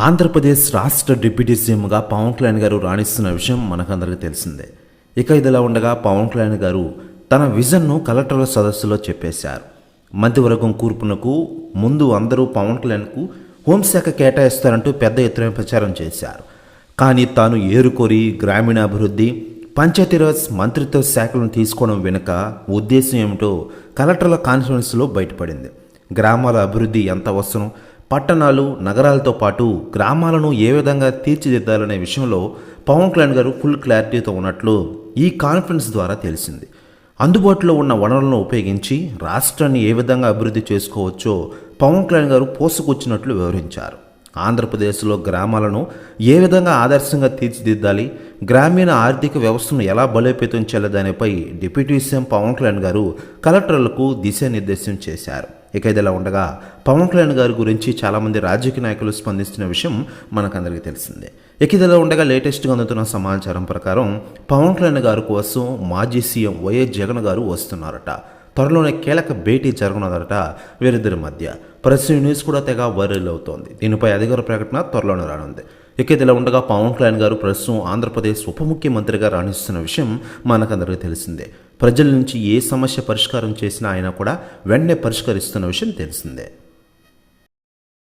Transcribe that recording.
ఆంధ్రప్రదేశ్ రాష్ట్ర డిప్యూటీ సీఎంగా పవన్ కళ్యాణ్ గారు రాణిస్తున్న విషయం మనకందరికీ తెలిసిందే. ఇక ఇదిలా ఉండగా పవన్ కళ్యాణ్ గారు తన విజన్ను కలెక్టర్ల సదస్సులో చెప్పేశారు. మంత్రివర్గం కూర్పునకు ముందు అందరూ పవన్ కళ్యాణ్కు హోంశాఖ కేటాయిస్తారంటూ పెద్ద ఎత్తున ప్రచారం చేశారు. కానీ తాను ఏరుకోరి గ్రామీణాభివృద్ధి, పంచాయతీరాజ్ మంత్రిత్వ శాఖలను తీసుకోవడం వెనుక ఉద్దేశం ఏమిటో కలెక్టర్ల కాన్ఫరెన్స్లో బయటపడింది. గ్రామాల అభివృద్ధి ఎంత అవసరం, పట్టణాలు నగరాలతో పాటు గ్రామాలను ఏ విధంగా తీర్చిదిద్దాలనే విషయంలో పవన్ కళ్యాణ్ గారు ఫుల్ క్లారిటీతో ఉన్నట్లు ఈ కాన్ఫరెన్స్ ద్వారా తెలిసింది. అందుబాటులో ఉన్న వనరులను ఉపయోగించి రాష్ట్రాన్ని ఏ విధంగా అభివృద్ధి చేసుకోవచ్చో పవన్ కళ్యాణ్ గారు పోసుకొచ్చినట్లు వివరించారు. ఆంధ్రప్రదేశ్లో గ్రామాలను ఏ విధంగా ఆదర్శంగా తీర్చిదిద్దాలి, గ్రామీణ ఆర్థిక వ్యవస్థను ఎలా బలోపేతం చేయాలనేపై డిప్యూటీ సీఎం పవన్ కళ్యాణ్ గారు కలెక్టర్లకు దిశానిర్దేశం చేశారు. ఇక ఇదిలా ఉండగా పవన్ కళ్యాణ్ గారి గురించి చాలామంది రాజకీయ నాయకులు స్పందిస్తున్న విషయం మనకందరికీ తెలిసిందే. ఇక ఇదిలా ఉండగా లేటెస్ట్గా అందుతున్న సమాచారం ప్రకారం పవన్ కళ్యాణ్ గారి కోసం మాజీ సీఎం వైఎస్ జగన్ గారు వస్తున్నారట. త్వరలోనే కీలక భేటీ జరగనుందట వీరిద్దరి మధ్య. ప్రెస్ న్యూస్ కూడా తెగ వైరల్ అవుతోంది. దీనిపై అధికార ప్రకటన త్వరలోనే రానుంది. ఇక ఇదిలా ఉండగా పవన్ కళ్యాణ్ గారు ప్రస్తుతం ఆంధ్రప్రదేశ్ ఉప ముఖ్యమంత్రిగా రాణిస్తున్న విషయం మనకందరికీ తెలిసిందే. ప్రజల నుంచి ఏ సమస్య పరిష్కారం చేసినా ఆయన కూడా వెంటనే పరిష్కరిస్తున్న విషయం తెలిసిందే.